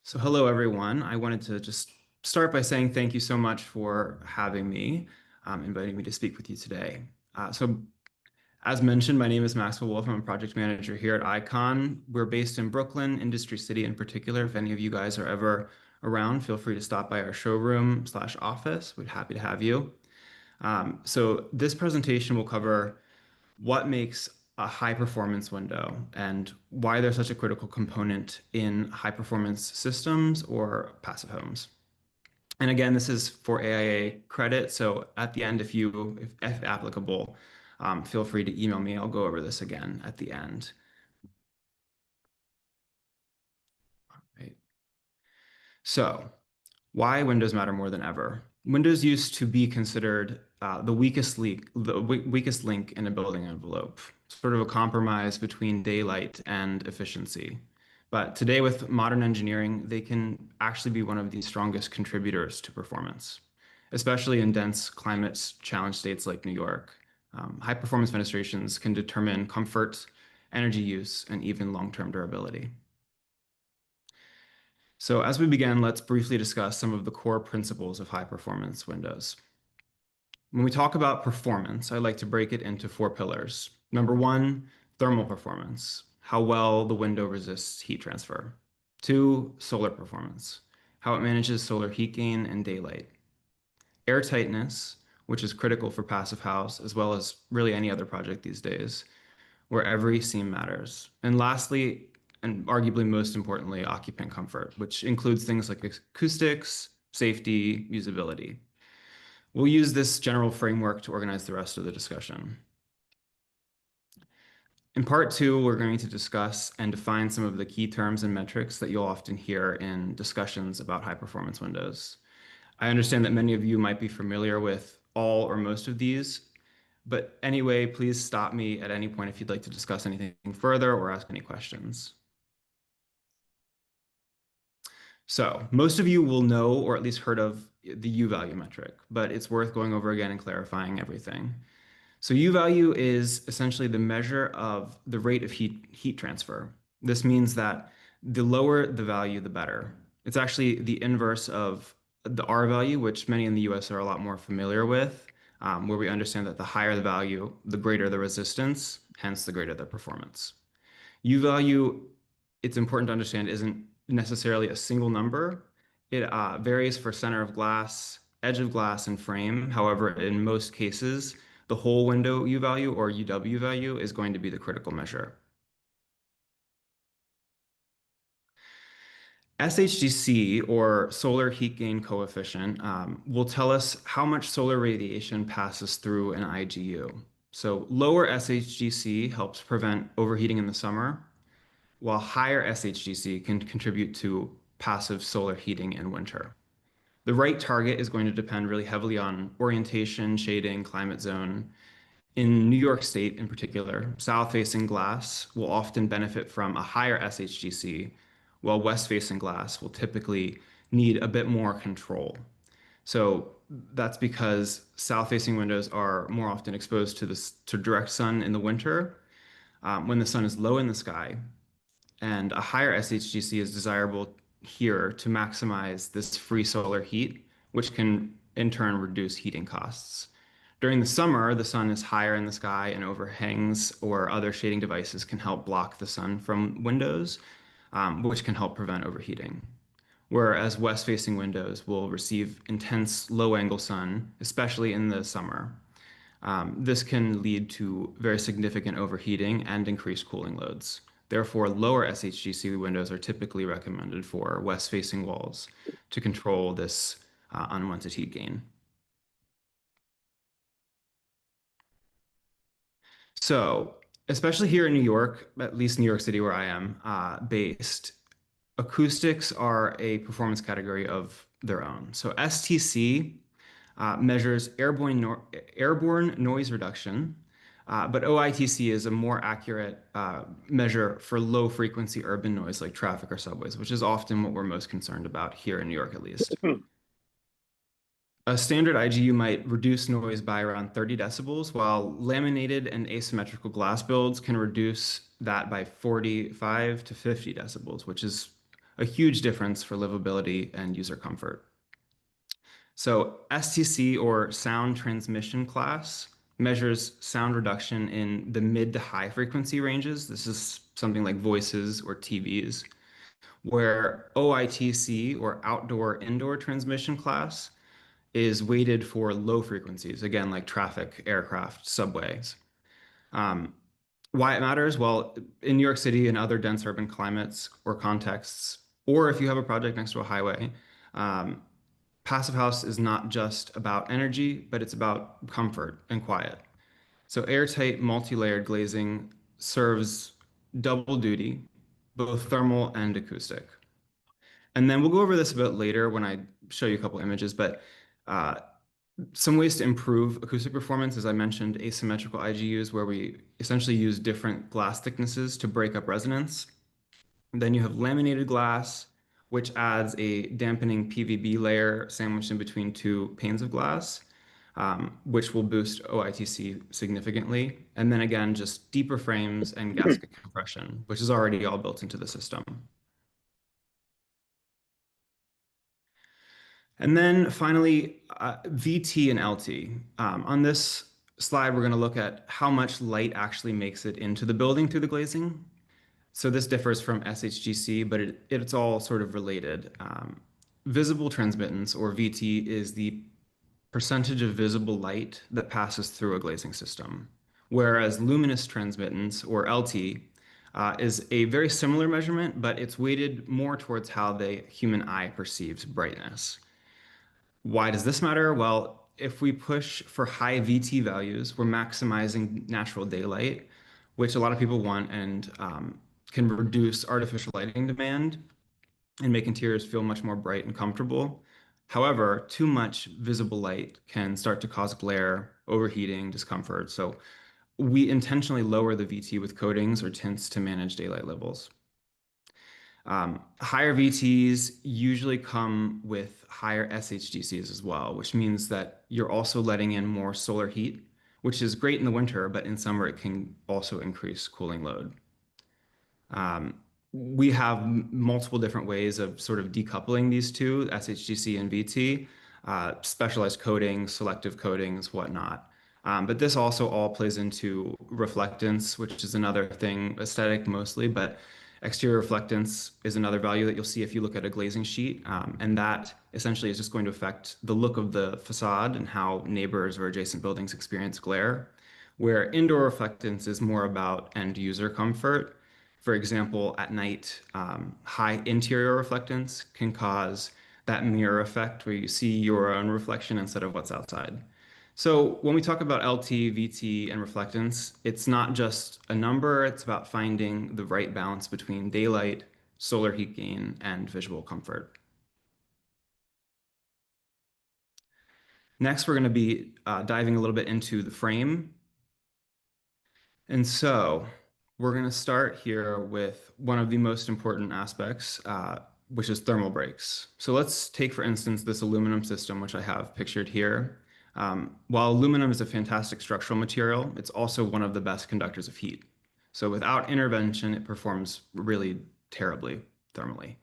So hello, everyone. I wanted to just start by saying thank you so much for having me, inviting me to speak with you today. As mentioned, my name is Maxwell Wolfe. I'm a project manager here at IKON. We're based in Brooklyn, Industry City in particular. If any of you guys are ever around, feel free to stop by our showroom slash office. We'd happy to have you. So this presentation will cover what makes a high performance window and why they're such a critical component in high performance systems or passive homes. And again, this is for AIA credit. So at the end, if applicable, feel free to email me. I'll go over this again at the end. Right. So why Windows matter more than ever? Windows used to be considered weakest link in a building envelope, sort of a compromise between daylight and efficiency. But today, with modern engineering, they can actually be one of the strongest contributors to performance, especially in dense climate challenge states like New York. High performance fenestrations can determine comfort, energy use, and even long-term durability. So as we begin, let's briefly discuss some of the core principles of high performance windows. When we talk about performance, I like to break it into four pillars. Number one, thermal performance, how well the window resists heat transfer. Two, solar performance, how it manages solar heat gain and daylight. Air tightness, which is critical for passive house, as well as really any other project these days, where every seam matters. And lastly, and arguably most importantly, occupant comfort, which includes things like acoustics, safety, usability. We'll use this general framework to organize the rest of the discussion. In part two, we're going to discuss and define some of the key terms and metrics that you'll often hear in discussions about high performance windows. I understand that many of you might be familiar with all or most of these, but anyway, please stop me at any point if you'd like to discuss anything further or ask any questions. So most of you will know or at least heard of the U value metric, but it's worth going over again and clarifying everything. So U value is essentially the measure of the rate of heat transfer. This means that the lower the value, the better. It's actually the inverse of the R value, which many in the US are a lot more familiar with, where we understand that the higher the value, the greater the resistance, hence the greater the performance. U value, it's important to understand, isn't necessarily a single number. It varies for center of glass, edge of glass, and frame. However, in most cases, the whole window U value or UW value is going to be the critical measure. SHGC, or solar heat gain coefficient, will tell us how much solar radiation passes through an IGU. So lower SHGC helps prevent overheating in the summer, while higher SHGC can contribute to passive solar heating in winter. The right target is going to depend really heavily on orientation, shading, climate zone. In New York State in particular, south-facing glass will often benefit from a higher SHGC, while west-facing glass will typically need a bit more control. So that's because south-facing windows are more often exposed to direct sun in the winter, when the sun is low in the sky, and a higher SHGC is desirable here to maximize this free solar heat, which can in turn reduce heating costs. During the summer, the sun is higher in the sky and overhangs or other shading devices can help block the sun from windows, which can help prevent overheating. Whereas west-facing windows will receive intense low-angle sun, especially in the summer. This can lead to very significant overheating and increased cooling loads. Therefore, lower SHGC windows are typically recommended for west-facing walls to control this unwanted heat gain. So, especially here in New York, at least New York City where I am based, acoustics are a performance category of their own. So STC measures airborne noise reduction, but OITC is a more accurate measure for low frequency urban noise like traffic or subways, which is often what we're most concerned about here in New York, at least. A standard IGU might reduce noise by around 30 decibels, while laminated and asymmetrical glass builds can reduce that by 45 to 50 decibels, which is a huge difference for livability and user comfort. So STC, or sound transmission class, measures sound reduction in the mid to high frequency ranges. This is something like voices or TVs, where OITC, or outdoor indoor transmission class, is weighted for low frequencies, again, like traffic, aircraft, subways. Um, why it matters? Well, in New York City and other dense urban climates or contexts, or if you have a project next to a highway, um, Passive House is not just about energy, but it's about comfort and quiet. So airtight, multi-layered glazing serves double duty, both thermal and acoustic. And then we'll go over this a bit later when I show you a couple images, but uh, some ways to improve acoustic performance, as I mentioned, asymmetrical IGUs, where we essentially use different glass thicknesses to break up resonance. And then you have laminated glass, which adds a dampening PVB layer sandwiched in between two panes of glass, which will boost OITC significantly. And then again, just deeper frames and gasket compression, which is already all built into the system. And then finally, VT and LT. On this slide, we're going to look at how much light actually makes it into the building through the glazing. So this differs from SHGC, but it's all sort of related. Visible transmittance, or VT, is the percentage of visible light that passes through a glazing system, whereas luminous transmittance, or LT, is a very similar measurement, but it's weighted more towards how the human eye perceives brightness. Why does this matter? Well, if we push for high VT values, we're maximizing natural daylight, which a lot of people want, and can reduce artificial lighting demand and make interiors feel much more bright and comfortable. However, too much visible light can start to cause glare, overheating, discomfort. So we intentionally lower the VT with coatings or tints to manage daylight levels. Higher VTs usually come with higher SHGCs as well, which means that you're also letting in more solar heat, which is great in the winter, but in summer it can also increase cooling load. Um, we have multiple different ways of sort of decoupling these two, SHGC and VT, specialized coatings, selective coatings, whatnot. But this also all plays into reflectance, which is another thing, aesthetic mostly, but exterior reflectance is another value that you'll see if you look at a glazing sheet. And that essentially is just going to affect the look of the facade and how neighbors or adjacent buildings experience glare, where indoor reflectance is more about end user comfort. For example, at night, high interior reflectance can cause that mirror effect where you see your own reflection instead of what's outside. So when we talk about LT, VT, and reflectance, it's not just a number, it's about finding the right balance between daylight, solar heat gain, and visual comfort. Next, we're going to be diving a little bit into the frame. And so we're going to start here with one of the most important aspects, which is thermal breaks. So let's take, for instance, this aluminum system, which I have pictured here. While aluminum is a fantastic structural material, it's also one of the best conductors of heat. So without intervention, it performs really terribly thermally.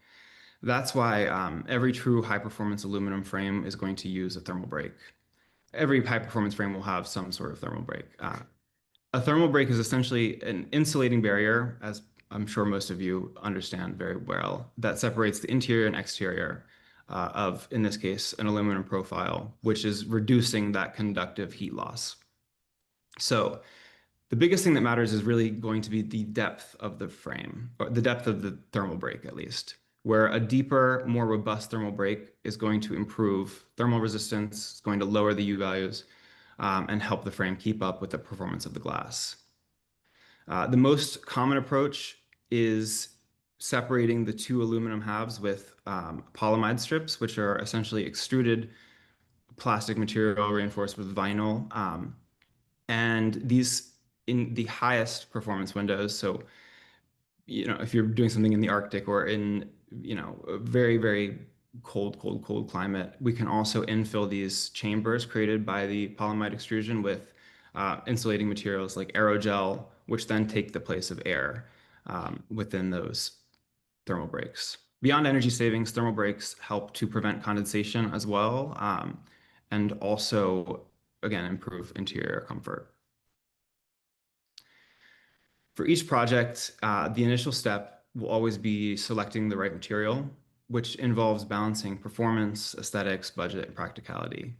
That's why every true high-performance aluminum frame is going to use a thermal break. Every high-performance frame will have some sort of thermal break. A thermal break is essentially an insulating barrier, as I'm sure most of you understand very well, that separates the interior and exterior of, in this case, an aluminum profile, which is reducing that conductive heat loss. So the biggest thing that matters is really going to be the depth of the frame, or the depth of the thermal break at least, where a deeper, more robust thermal break is going to improve thermal resistance, it's going to lower the U values, and help the frame keep up with the performance of the glass. The most common approach is separating the two aluminum halves with polyamide strips, which are essentially extruded plastic material reinforced with vinyl. And these in the highest performance windows, so if you're doing something in the Arctic or in a very, very cold climate, we can also infill these chambers created by the polyamide extrusion with insulating materials like aerogel, which then take the place of air within those thermal breaks. Beyond energy savings, thermal breaks help to prevent condensation as well, and also, again, improve interior comfort. For each project, the initial step will always be selecting the right material, which involves balancing performance, aesthetics, budget, and practicality.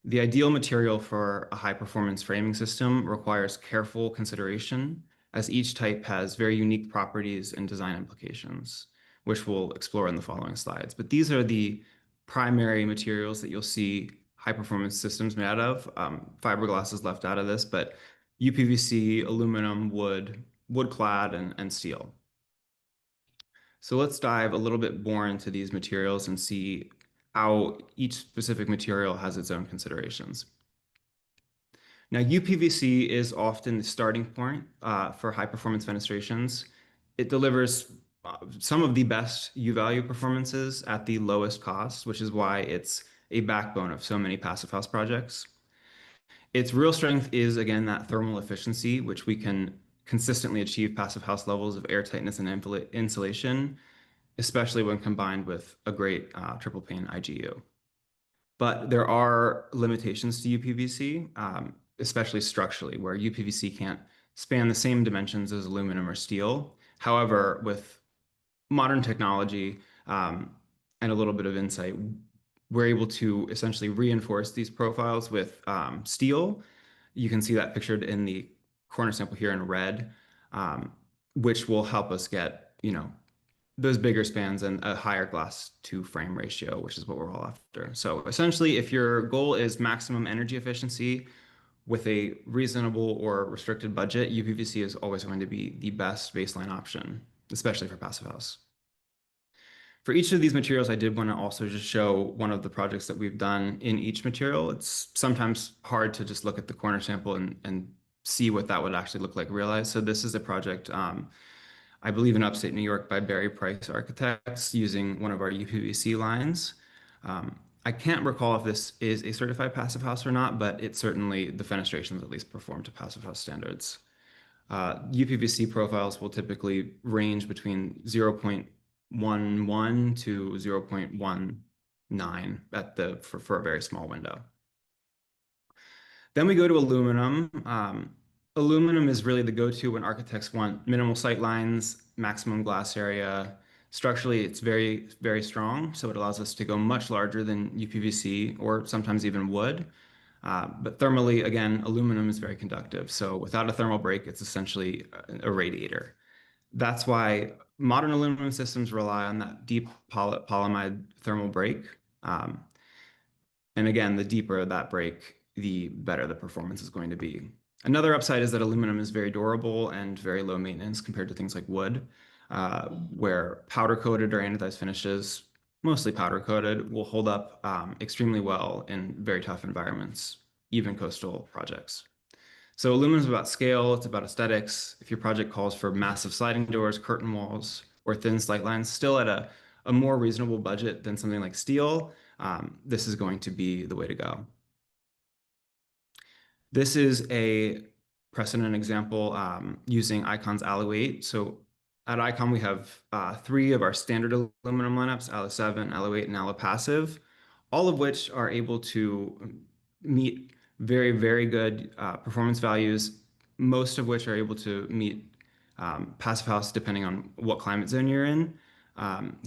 The ideal material for a high-performance framing system requires careful consideration, as each type has very unique properties and design implications, which we'll explore in the following slides. But these are the primary materials that you'll see high-performance systems made out of. Fiberglass is left out of this, but UPVC, aluminum, wood, wood clad, and steel. So let's dive a little bit more into these materials and see how each specific material has its own considerations. Now, UPVC is often the starting point for high performance fenestrations. It delivers some of the best U value performances at the lowest cost, which is why it's a backbone of so many passive house projects. Its real strength is, again, that thermal efficiency, which we can consistently achieve passive house levels of air tightness and insulation, especially when combined with a great triple pane IGU. But there are limitations to UPVC, especially structurally, where UPVC can't span the same dimensions as aluminum or steel. However, with modern technology and a little bit of insight, we're able to essentially reinforce these profiles with steel. You can see that pictured in the corner sample here in red, which will help us get, those bigger spans and a higher glass to frame ratio, which is what we're all after. So essentially, if your goal is maximum energy efficiency with a reasonable or restricted budget, UPVC is always going to be the best baseline option, especially for passive house. For each of these materials, I did want to also just show one of the projects that we've done in each material. It's sometimes hard to just look at the corner sample and see what that would actually look like realized. So this is a project, I believe in upstate New York by Barry Price Architects using one of our UPVC lines. I can't recall if this is a certified passive house or not, but it certainly, the fenestrations at least perform to passive house standards. UPVC profiles will typically range between 0.11 to 0.19 for a very small window. Then we go to aluminum. Aluminum is really the go-to when architects want minimal sight lines, maximum glass area. Structurally, it's very, very strong, so it allows us to go much larger than UPVC or sometimes even wood. But thermally, again, aluminum is very conductive. So without a thermal break, it's essentially a radiator. That's why modern aluminum systems rely on that deep polyimide thermal break. And again, the deeper that break, the better the performance is going to be. Another upside is that aluminum is very durable and very low maintenance compared to things like wood, where powder coated or anodized finishes, mostly powder coated, will hold up extremely well in very tough environments, even coastal projects. So aluminum is about scale, it's about aesthetics. If your project calls for massive sliding doors, curtain walls, or thin sight lines, still at a more reasonable budget than something like steel, this is going to be the way to go. This is a precedent example using IKON's Allo-8. So at IKON, we have three of our standard aluminum lineups, Allo-7, Allo-8, and Allo-Passive, all of which are able to meet very, very good performance values, most of which are able to meet passive house depending on what climate zone you're in.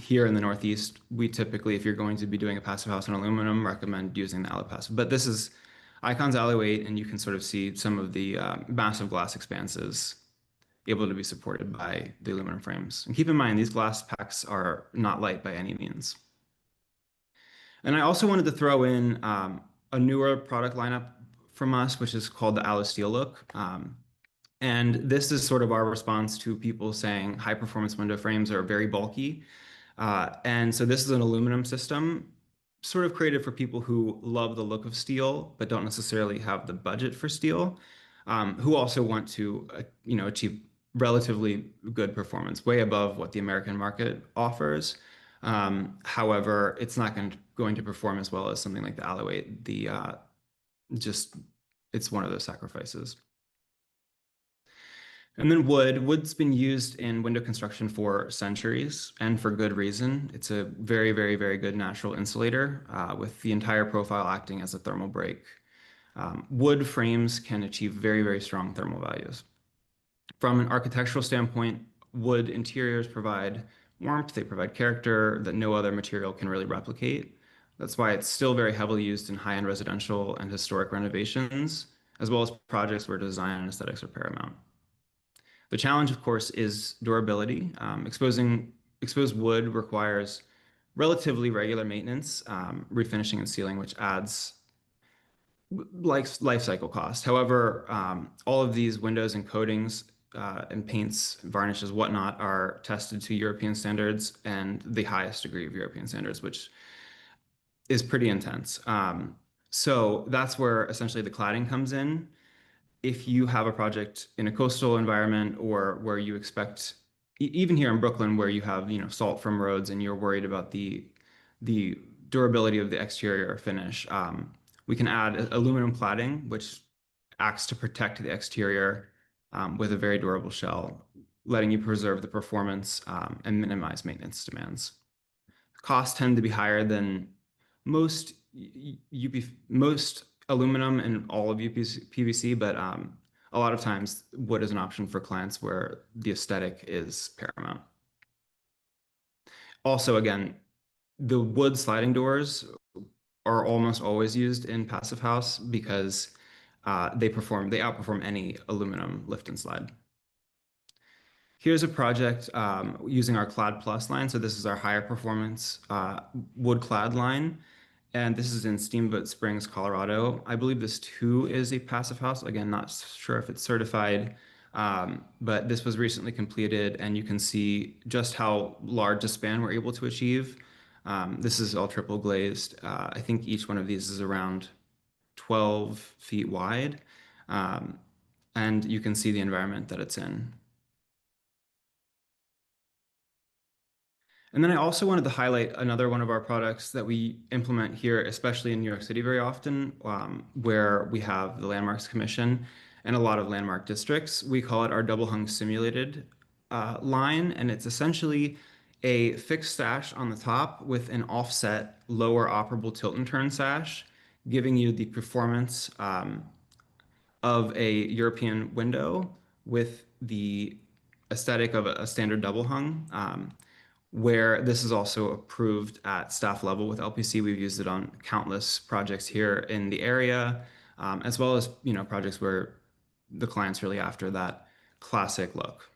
Here in the Northeast, we typically, if you're going to be doing a passive house in aluminum, recommend using the Allo-Passive. But this is IKON's Allo-8, and you can sort of see some of the massive glass expanses able to be supported by the aluminum frames. And keep in mind, these glass packs are not light by any means. And I also wanted to throw in a newer product lineup from us, which is called the Allo Steel Look. And this is sort of our response to people saying high performance window frames are very bulky. And so this is an aluminum system, sort of created for people who love the look of steel, but don't necessarily have the budget for steel, who also want to, achieve relatively good performance, way above what the American market offers. However, it's not going to perform as well as something like the Allo-8. It's one of those sacrifices. And then wood. Wood's been used in window construction for centuries and for good reason. It's a very, very, very good natural insulator with the entire profile acting as a thermal break. Wood frames can achieve very, very strong thermal values. From an architectural standpoint, wood interiors provide warmth, they provide character that no other material can really replicate. That's why it's still very heavily used in high-end residential and historic renovations, as well as projects where design and aesthetics are paramount. The challenge, of course, is durability. Exposed wood requires relatively regular maintenance, refinishing and sealing, which adds life cycle cost. However, all of these windows and coatings and paints, varnishes, whatnot, are tested to European standards and the highest degree of European standards, which is pretty intense. So that's where essentially the cladding comes in. If you have a project in a coastal environment or where you expect, even here in Brooklyn, where you have, salt from roads and you're worried about the durability of the exterior finish, we can add aluminum cladding, which acts to protect the exterior with a very durable shell, letting you preserve the performance and minimize maintenance demands. Costs tend to be higher than most most aluminum and all of PVC, but a lot of times wood is an option for clients where the aesthetic is paramount. Also, again, the wood sliding doors are almost always used in passive house because they outperform any aluminum lift and slide. Here's a project using our Clad Plus line. So this is our higher performance wood clad line. And this is in Steamboat Springs, Colorado. I believe this too is a passive house. Again, not sure if it's certified, but this was recently completed and you can see just how large a span we're able to achieve. This is all triple glazed. I think each one of these is around 12 feet wide. And you can see the environment that it's in. And then I also wanted to highlight another one of our products that we implement here, especially in New York City very often, where we have the Landmarks Commission and a lot of landmark districts. We call it our double hung simulated line, and it's essentially a fixed sash on the top with an offset lower operable tilt and turn sash, giving you the performance of a European window with the aesthetic of a standard double hung. Where this is also approved at staff level with LPC. We've used it on countless projects here in the area, as well as projects where the client's really after that classic look.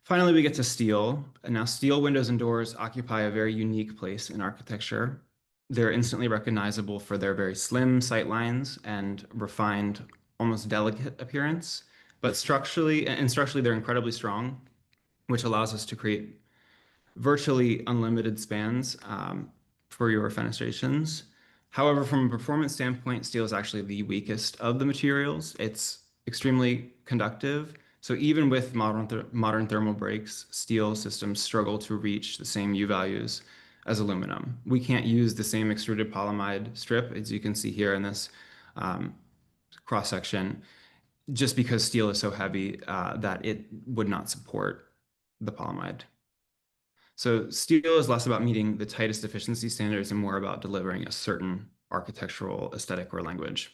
Finally, we get to steel. And now steel windows and doors occupy a very unique place in architecture. They're instantly recognizable for their very slim sight lines and refined, almost delicate appearance. But structurally, they're incredibly strong, which allows us to create virtually unlimited spans for your fenestrations. However, from a performance standpoint, steel is actually the weakest of the materials. It's extremely conductive. So even with modern thermal breaks, steel systems struggle to reach the same U values as aluminum. We can't use the same extruded polyamide strip, as you can see here in this cross section, just because steel is so heavy that it would not support the polyamide. So steel is less about meeting the tightest efficiency standards and more about delivering a certain architectural aesthetic or language.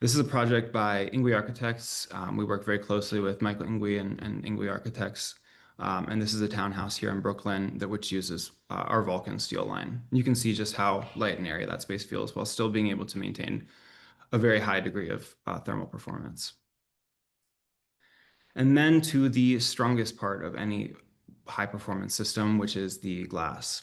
This is a project by Ingwe Architects. We work very closely with Michael Ingwe and Ingwe Architects. And this is a townhouse here in Brooklyn which uses our Vulcan steel line. You can see just how light and airy that space feels while still being able to maintain a very high degree of thermal performance. And then to the strongest part of any high performance system, which is the glass.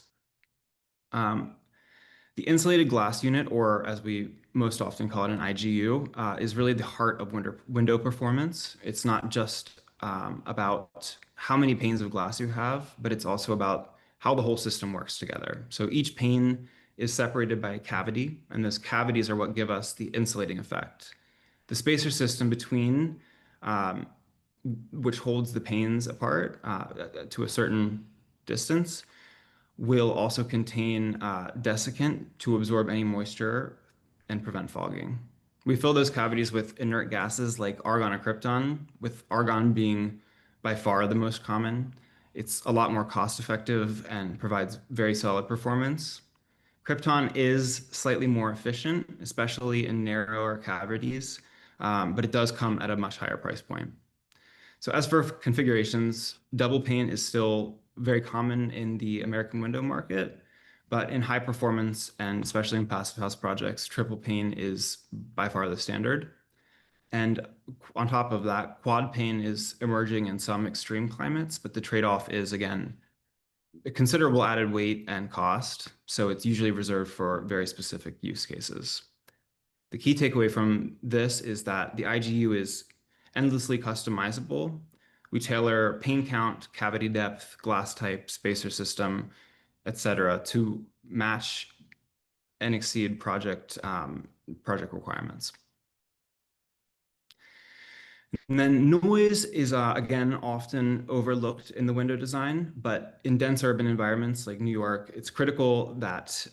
The insulated glass unit, or as we most often call it, an IGU, is really the heart of window performance. It's not just about how many panes of glass you have, but it's also about how the whole system works together. So each pane is separated by a cavity, and those cavities are what give us the insulating effect. The spacer system between which holds the panes apart to a certain distance, will also contain desiccant to absorb any moisture and prevent fogging. We fill those cavities with inert gases like argon or krypton, with argon being by far the most common. It's a lot more cost effective and provides very solid performance. Krypton is slightly more efficient, especially in narrower cavities, but it does come at a much higher price point. So as for configurations, double pane is still very common in the American window market, but in high performance and especially in passive house projects, triple pane is by far the standard. And on top of that, quad pane is emerging in some extreme climates, but the trade-off is again a considerable added weight and cost. So it's usually reserved for very specific use cases. The key takeaway from this is that the IGU is endlessly customizable. We tailor pane count, cavity depth, glass type, spacer system, etc., to match and exceed project requirements. And then noise is again often overlooked in the window design, but in dense urban environments like New York, it's critical that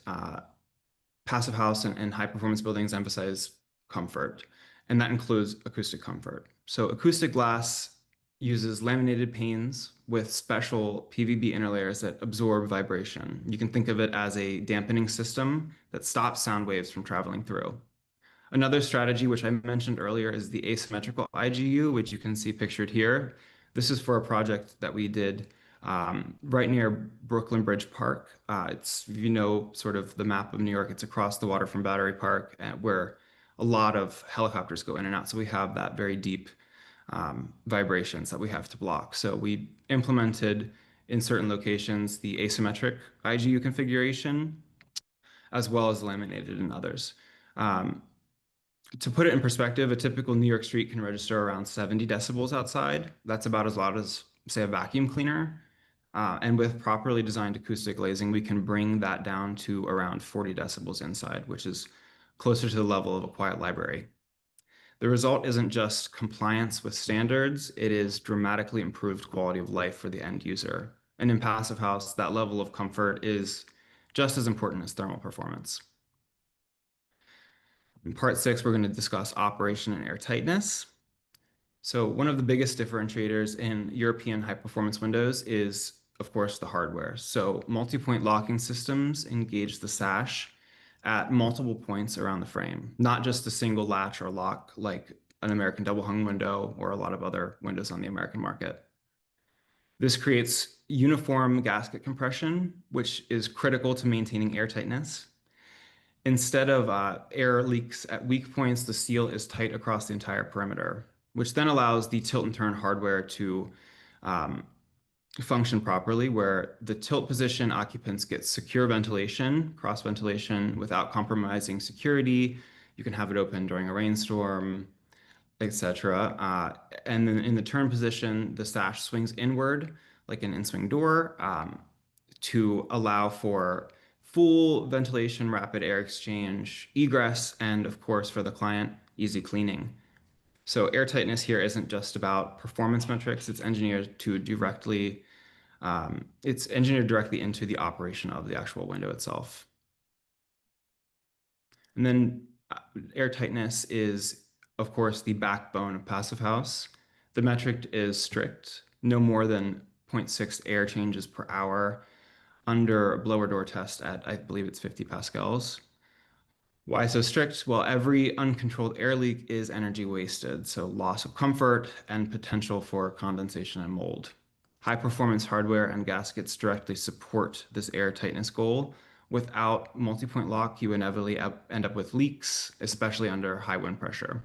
passive house and high performance buildings emphasize comfort, and that includes acoustic comfort. So acoustic glass uses laminated panes with special PVB interlayers that absorb vibration. You can think of it as a dampening system that stops sound waves from traveling through. Another strategy, which I mentioned earlier, is the asymmetrical IGU, which you can see pictured here. This is for a project that we did right near Brooklyn Bridge Park. It's, if you know, sort of the map of New York, it's across the water from Battery Park, where a lot of helicopters go in and out. So we have that very deep vibrations that we have to block. So we implemented in certain locations the asymmetric IGU configuration, as well as laminated in others. To put it in perspective, a typical New York street can register around 70 decibels outside. That's about as loud as, say, a vacuum cleaner. And with properly designed acoustic glazing, we can bring that down to around 40 decibels inside, which is closer to the level of a quiet library. The result isn't just compliance with standards, it is dramatically improved quality of life for the end user. And in Passive House, that level of comfort is just as important as thermal performance. In part 6, we're going to discuss operation and airtightness. So one of the biggest differentiators in European high-performance windows is, of course, the hardware. So multi-point locking systems engage the sash at multiple points around the frame, not just a single latch or lock like an American double-hung window or a lot of other windows on the American market. This creates uniform gasket compression, which is critical to maintaining airtightness. Instead of air leaks at weak points, the seal is tight across the entire perimeter, which then allows the tilt and turn hardware to function properly, where the tilt position occupants get secure ventilation, cross ventilation without compromising security. You can have it open during a rainstorm, etc. And then in the turn position, the sash swings inward like an in-swing door to allow for full ventilation, rapid air exchange, egress, and of course for the client, easy cleaning. So air tightness here isn't just about performance metrics, it's engineered directly into the operation of the actual window itself. And then air tightness is, of course, the backbone of Passive House. The metric is strict, no more than 0.6 air changes per hour under a blower door test at, I believe it's 50 pascals. Why so strict? Well, every uncontrolled air leak is energy wasted, so loss of comfort and potential for condensation and mold. High performance hardware and gaskets directly support this air tightness goal. Without multi-point lock, you inevitably end up with leaks, especially under high wind pressure.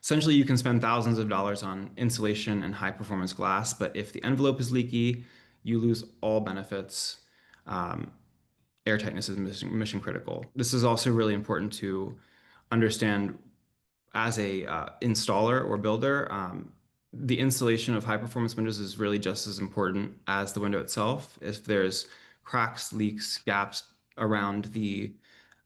Essentially, you can spend thousands of dollars on insulation and high performance glass, but if the envelope is leaky, you lose all benefits. Air tightness is mission critical. This is also really important to understand as a installer or builder. The installation of high performance windows is really just as important as the window itself. If there's cracks, leaks, gaps around the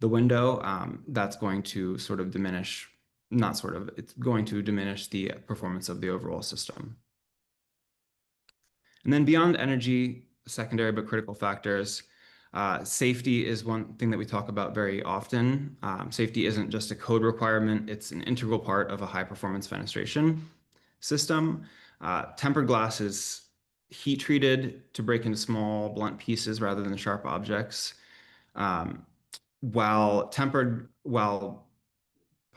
window, that's going to sort of diminish, not sort of, it's going to diminish the performance of the overall system. And then beyond energy, secondary but critical factors, Safety is one thing that we talk about very often. Safety isn't just a code requirement, it's an integral part of a high performance fenestration system. Tempered glass is heat treated to break into small, blunt pieces rather than sharp objects. Um, while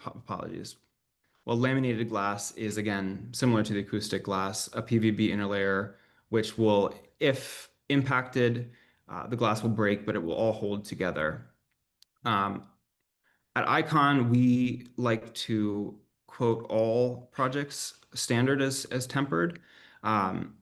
apologies, while laminated glass is again similar to the acoustic glass, a PVB interlayer, which will, if impacted, the glass will break, but it will all hold together. Um, at IKON, we like to quote all projects standard as tempered. Um,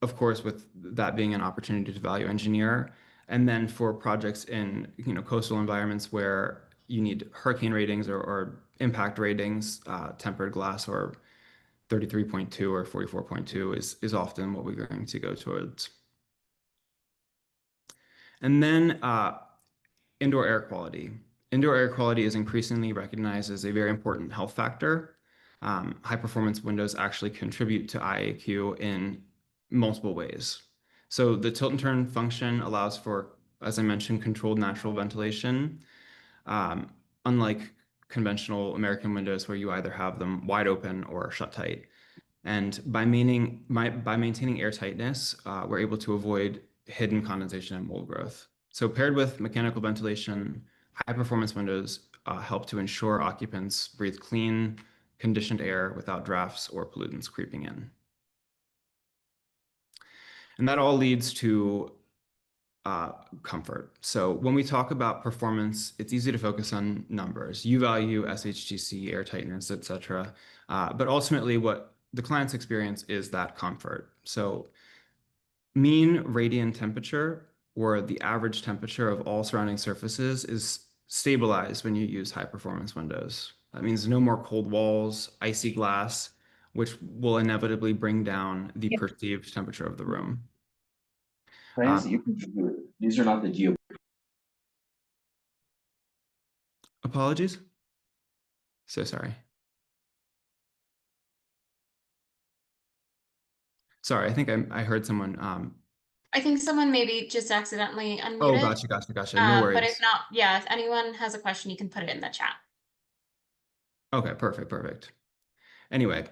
of course, with that being an opportunity to value engineer. And then for projects in, coastal environments where you need hurricane ratings or impact ratings, tempered glass or 33.2 or 44.2 is often what we're going to go towards. And then indoor air quality. Indoor air quality is increasingly recognized as a very important health factor. High performance windows actually contribute to IAQ in multiple ways. So the tilt and turn function allows for, as I mentioned, controlled natural ventilation, um, unlike conventional American windows where you either have them wide open or shut tight. And by maintaining air tightness, we're able to avoid hidden condensation and mold growth. So paired with mechanical ventilation, high performance windows help to ensure occupants breathe clean, conditioned air without drafts or pollutants creeping in. And that all leads to comfort. So when we talk about performance, it's easy to focus on numbers, U value, SHGC, air tightness, etc. But ultimately, what the client's experience is that comfort. So mean radiant temperature, or the average temperature of all surrounding surfaces, is stabilized when you use high performance windows. That means no more cold walls, icy glass, which will inevitably bring down the Yep. perceived temperature of the room. Plans that Um, you can view. These are not the geo. Apologies. So sorry. Sorry, I think I heard someone. I think someone maybe just accidentally Oh, unmuted. gotcha, gotcha, gotcha. No But if worries. not, yeah, if anyone has a question, you can put it in the chat. Okay, perfect, perfect. Anyway,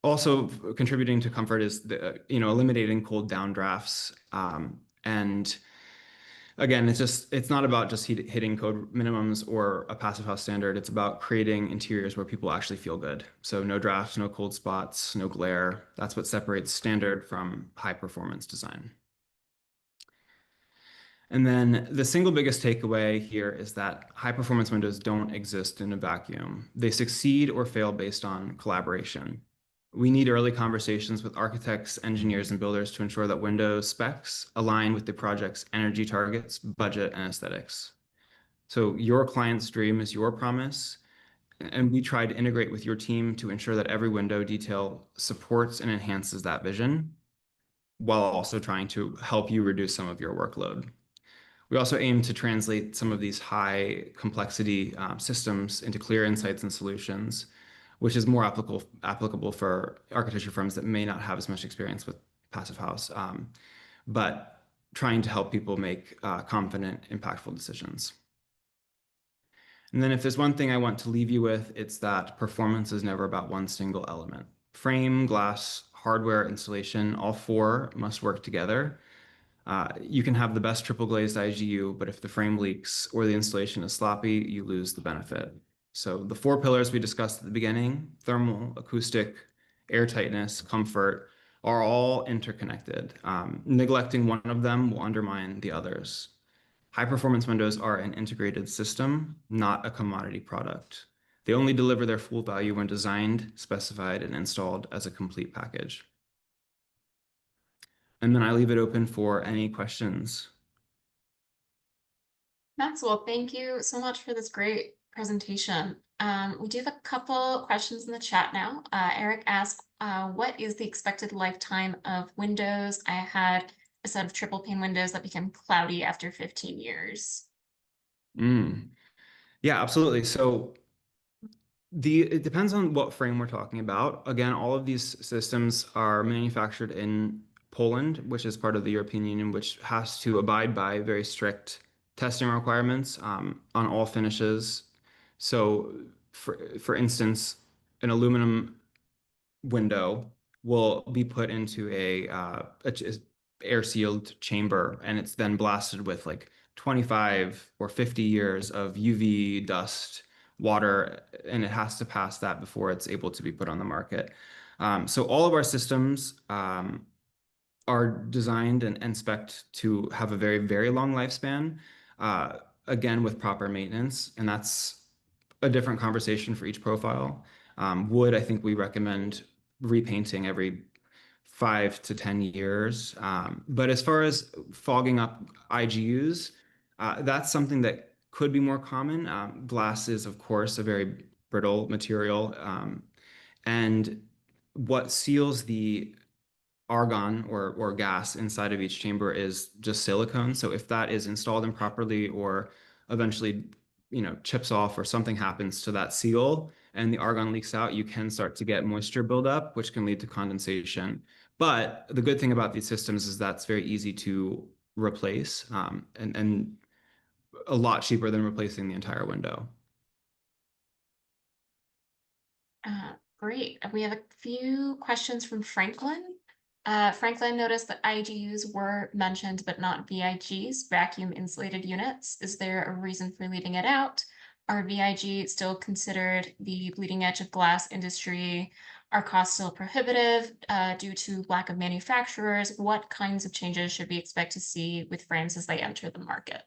also contributing to comfort is eliminating cold downdrafts. And again, it's not about just hitting code minimums or a passive house standard. It's about creating interiors where people actually feel good. So no drafts, no cold spots, no glare. That's what separates standard from high performance design. And then the single biggest takeaway here is that high performance windows don't exist in a vacuum. They succeed or fail based on collaboration. We need early conversations with architects, engineers, and builders to ensure that window specs align with the project's energy targets, budget, and aesthetics. So your client's dream is your promise, and we try to integrate with your team to ensure that every window detail supports and enhances that vision, while also trying to help you reduce some of your workload. We also aim to translate some of these high complexity systems into clear insights and solutions, which is more applicable for architecture firms that may not have as much experience with passive house, but trying to help people make confident, impactful decisions. And then if there's one thing I want to leave you with, it's that performance is never about one single element. Frame, glass, hardware, installation, all four must work together. You can have the best triple glazed IGU, but if the frame leaks or the installation is sloppy, you lose the benefit. So the four pillars we discussed at the beginning, thermal, acoustic, air tightness, comfort, are all interconnected. Neglecting one of them will undermine the others. High performance windows are an integrated system, not a commodity product. They only deliver their full value when designed, specified, and installed as a complete package. And then I leave it open for any questions. Maxwell, thank you so much for this great presentation. We do have a couple questions in the chat now. Eric asked, what is the expected lifetime of windows? I had a set of triple pane windows that became cloudy after 15 years. Yeah, absolutely. So it depends on what frame we're talking about. Again, all of these systems are manufactured in Poland, which is part of the European Union, which has to abide by very strict testing requirements on all finishes. So, for instance, an aluminum window will be put into a air-sealed chamber, and it's then blasted with like 25 or 50 years of UV dust, water, and it has to pass that before it's able to be put on the market. So all of our systems are designed and spec'd to have a very, very long lifespan, uh, again, with proper maintenance. And that's a different conversation for each profile. Wood, I think we recommend repainting every 5 to 10 years. But as far as fogging up IGUs, that's something that could be more common. Glass is, of course, a very brittle material. And what seals the argon or gas inside of each chamber is just silicone. So if that is installed improperly or eventually, chips off or something happens to that seal and the argon leaks out, you can start to get moisture buildup, which can lead to condensation. But the good thing about these systems is that's very easy to replace, and a lot cheaper than replacing the entire window. Great. We have a few questions from Franklin. Franklin noticed that IGUs were mentioned, but not VIGs, vacuum insulated units. Is there a reason for leaving it out? Are VIG still considered the bleeding edge of glass industry? Are costs still prohibitive due to lack of manufacturers? What kinds of changes should we expect to see with frames as they enter the market?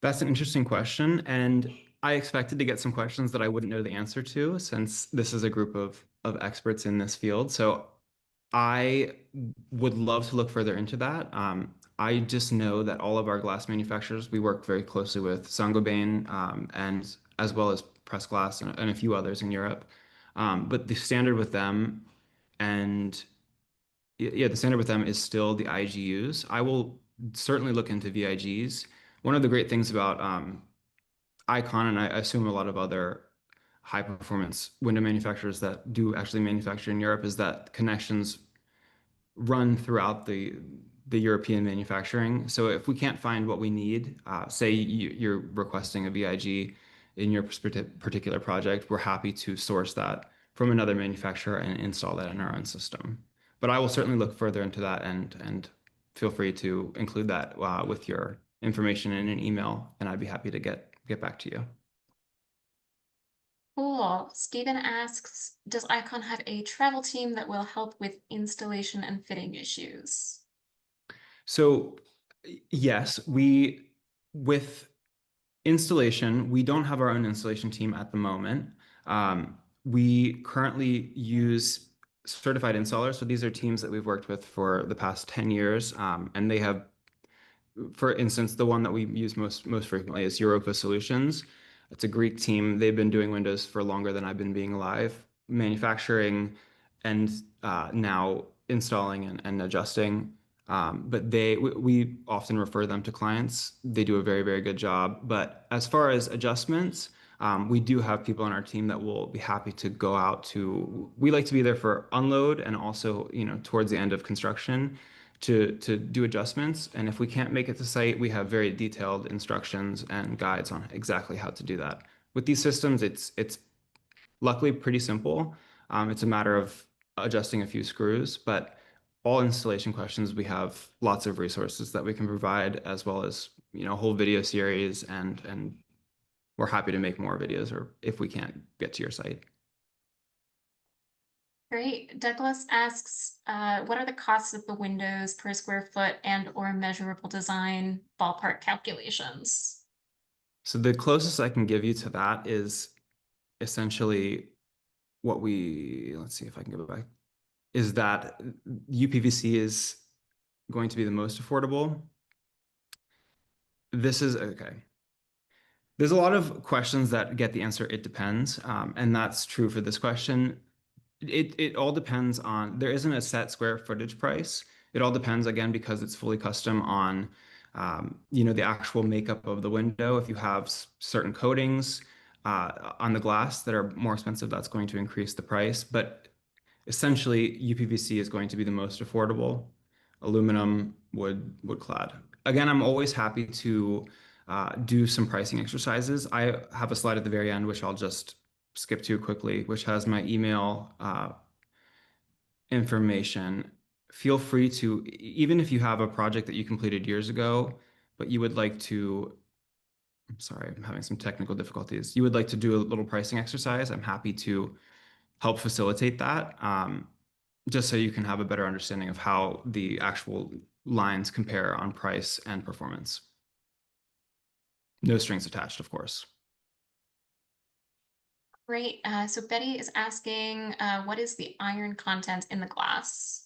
That's an interesting question, and I expected to get some questions that I wouldn't know the answer to since this is a group of experts in this field. So I would love to look further into that. I just know that all of our glass manufacturers, we work very closely with Saint-Gobain, and as well as Press Glass and a few others in Europe. But the standard with them and yeah, the standard with them is still the IGUs. I will certainly look into VIGs. One of the great things about IKON, and I assume a lot of other high performance window manufacturers that do actually manufacture in Europe, is that connections run throughout the European manufacturing. So if we can't find what we need, say you're requesting a VIG in your particular project, we're happy to source that from another manufacturer and install that in our own system. But I will certainly look further into that and feel free to include that with your information in an email, and I'd be happy to get back to you. Cool. Stephen asks, does IKON have a travel team that will help with installation and fitting issues? So yes, with installation, we don't have our own installation team at the moment. We currently use certified installers. So these are teams that we've worked with for the past 10 years. And they have, for instance, the one that we use most frequently is Europa Solutions. It's a Greek team. They've been doing Windows for longer than I've been being alive, manufacturing and now installing and adjusting. But we often refer them to clients. They do a very, very good job. But as far as adjustments, we do have people on our team that will be happy to go out to. We like to be there for unload and also, towards the end of construction to do adjustments. And if we can't make it to site, we have very detailed instructions and guides on exactly how to do that. With these systems, it's luckily pretty simple. It's a matter of adjusting a few screws, but all installation questions, we have lots of resources that we can provide, as well as, a whole video series, and we're happy to make more videos or if we can't get to your site. Great. Douglas asks, what are the costs of the windows per square foot and or measurable design ballpark calculations? So the closest I can give you to that is essentially let's see if I can go back, is that UPVC is going to be the most affordable. This is okay. There's a lot of questions that get the answer, it depends. And that's true for this question. It all depends on, there isn't a set square footage price. It all depends, again, because it's fully custom on, the actual makeup of the window. If you have certain coatings on the glass that are more expensive, that's going to increase the price. But essentially UPVC is going to be the most affordable. Aluminum, wood clad. Again, I'm always happy to do some pricing exercises. I have a slide at the very end, which I'll just skip to quickly, which has my email information. Feel free to, even if you have a project that you completed years ago, but you would like to, I'm sorry, I'm having some technical difficulties. You would like to do a little pricing exercise. I'm happy to help facilitate that, just so you can have a better understanding of how the actual lines compare on price and performance. No strings attached, of course. Great. So Betty is asking, what is the iron content in the glass?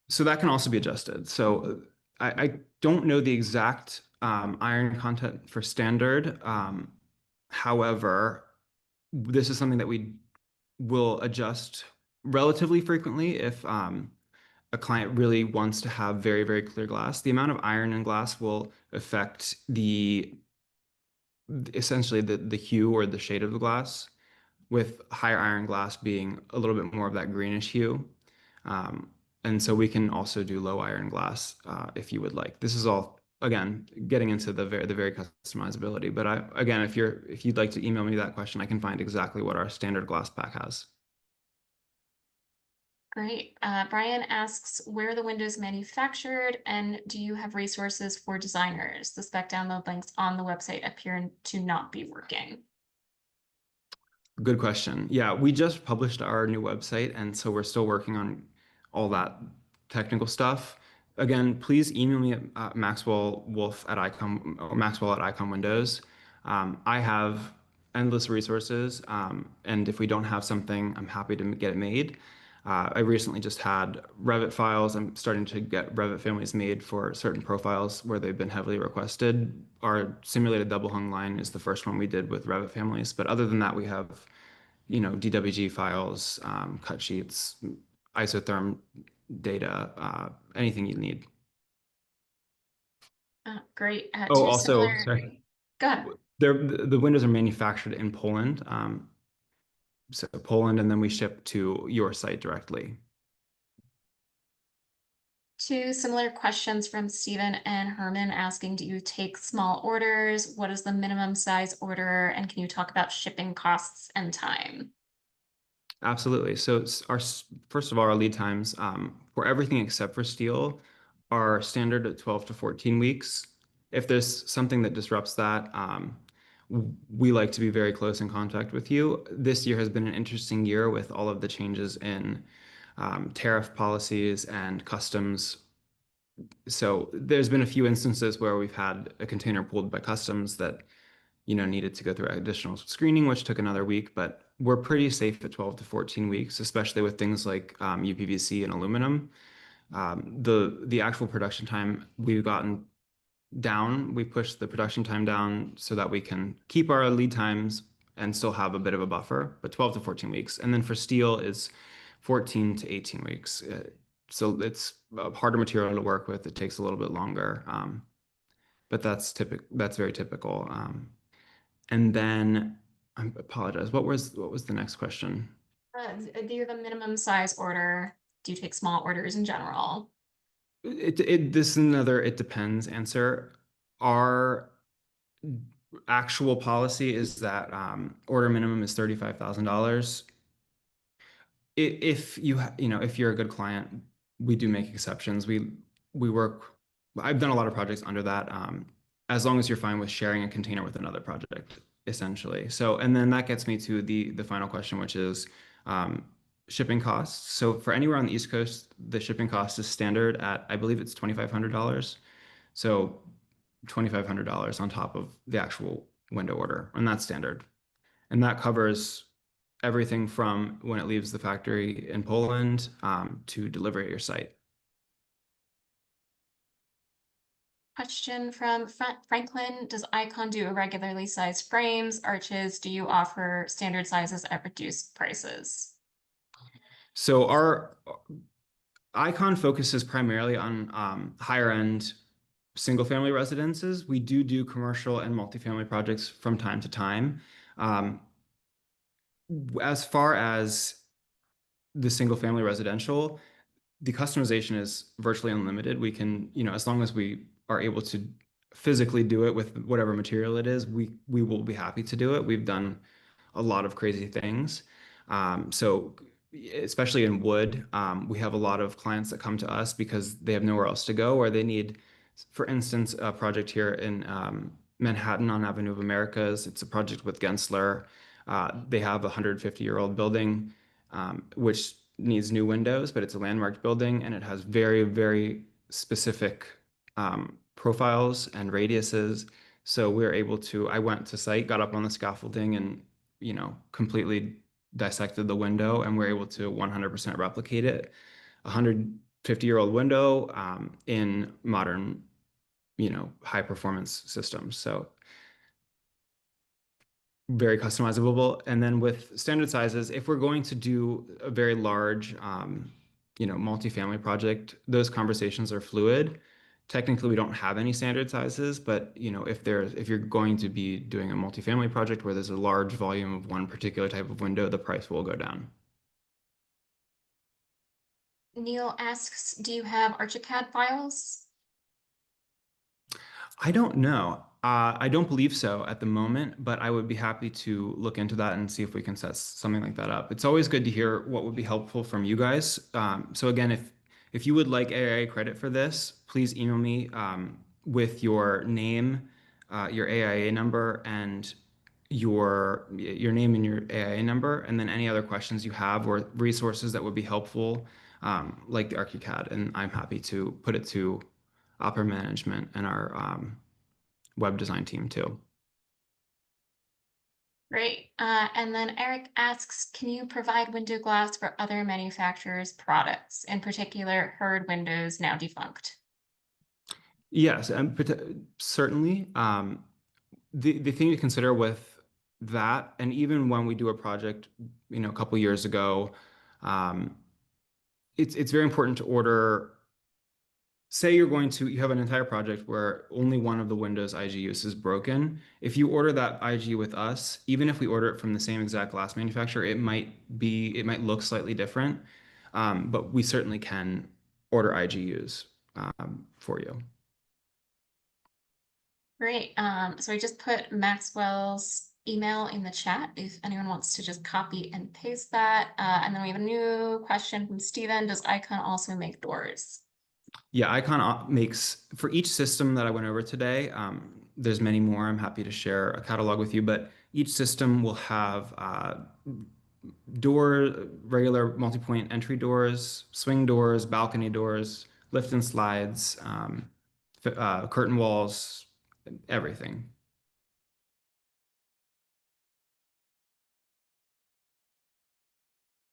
So that can also be adjusted. So I don't know the exact iron content for standard. However, this is something that we will adjust relatively frequently if a client really wants to have very, very clear glass. The amount of iron in glass will affect the essentially the hue or the shade of the glass, with higher iron glass being a little bit more of that greenish hue. Um, and so we can also do low iron glass if you would like. This is all again getting into the very customizability. But again, if you'd like to email me that question, I can find exactly what our standard glass pack has. Great. Brian asks, where are the windows manufactured, and do you have resources for designers? The spec download links on the website appear to not be working. Good question. Yeah, we just published our new website, and so we're still working on all that technical stuff. Again, please email me at Maxwell Wolfe at IKON or Maxwell at IKON Windows. I have endless resources, and if we don't have something, I'm happy to get it made. I recently just had Revit files. I'm starting to get Revit families made for certain profiles where they've been heavily requested. Our simulated double hung line is the first one we did with Revit families. But other than that, we have, DWG files, cut sheets, isotherm data, anything you need. Great. Oh, Two also, similar. sorry, Go ahead. the windows are manufactured in Poland. So Poland, and then we ship to your site directly. Two similar questions from Stephen and Herman asking, do you take small orders? What is the minimum size order? And can you talk about shipping costs and time? Absolutely. So first of all, our lead times for everything except for steel are standard at 12 to 14 weeks. If there's something that disrupts that, we like to be very close in contact with you. This year has been an interesting year with all of the changes in tariff policies and customs. So there's been a few instances where we've had a container pulled by customs that needed to go through additional screening, which took another week, but we're pretty safe at 12 to 14 weeks, especially with things like UPVC and aluminum. The actual production time we've gotten down, we pushed the production time down so that we can keep our lead times and still have a bit of a buffer, but 12 to 14 weeks. And then for steel is 14 to 18 weeks. So it's a harder material to work with. It takes a little bit longer. But that's very typical. And then I apologize. What was the next question? Do you have a minimum size order? Do you take small orders in general? This is another it depends answer. Our actual policy is that order minimum is $35,000. If you're a good client, we do make exceptions. We work. I've done a lot of projects under that. As long as you're fine with sharing a container with another project, essentially. So, and then that gets me to the final question, which is shipping costs. So for anywhere on the East Coast, the shipping cost is standard at, I believe it's $2,500. So $2,500 on top of the actual window order, and that's standard. And that covers everything from when it leaves the factory in Poland to delivery at your site. Question from Franklin. Does IKON do irregularly sized frames, arches? Do you offer standard sizes at reduced prices? So our IKON focuses primarily on higher end single family residences. We do commercial and multifamily projects from time to time. As far as the single family residential, the customization is virtually unlimited. We can, as long as we are able to physically do it with whatever material it is, we will be happy to do it. We've done a lot of crazy things. So especially in wood, we have a lot of clients that come to us because they have nowhere else to go, or they need, for instance, a project here in Manhattan on Avenue of Americas. It's a project with Gensler. They have a 150-year-old building, which needs new windows, but it's a landmarked building and it has very, very specific profiles and radiuses. So we're able to, I went to site, got up on the scaffolding and, completely dissected the window, and we're able to 100% replicate it. A 150-year-old window in modern, high performance systems. So very customizable. And then with standard sizes, if we're going to do a very large, multifamily project, those conversations are fluid. Technically, we don't have any standard sizes, but if you're going to be doing a multifamily project where there's a large volume of one particular type of window, the price will go down. Neil asks, do you have ArchiCAD files? I don't know. I don't believe so at the moment, but I would be happy to look into that and see if we can set something like that up. It's always good to hear what would be helpful from you guys. So again, if you would like AIA credit for this, please email me with your name, your AIA number, and your name and your AIA number, and then any other questions you have or resources that would be helpful, like the ArchiCAD, and I'm happy to put it to upper management and our web design team too. Great. And then Eric asks, can you provide window glass for other manufacturers' products, in particular Hurd Windows, now defunct? Yes, and certainly. The thing to consider with that, and even when we do a project, a couple years ago, it's very important to order. Say you have an entire project where only one of the Windows IGUs is broken. If you order that IGU with us, even if we order it from the same exact glass manufacturer, it might look slightly different, but we certainly can order IGUs for you. Great. So I just put Maxwell's email in the chat if anyone wants to just copy and paste that. And then we have a new question from Steven. Does IKON also make doors? Yeah, IKON makes, for each system that I went over today, there's many more. I'm happy to share a catalog with you, but each system will have regular multi-point entry doors, swing doors, balcony doors, lift and slides, curtain walls, everything.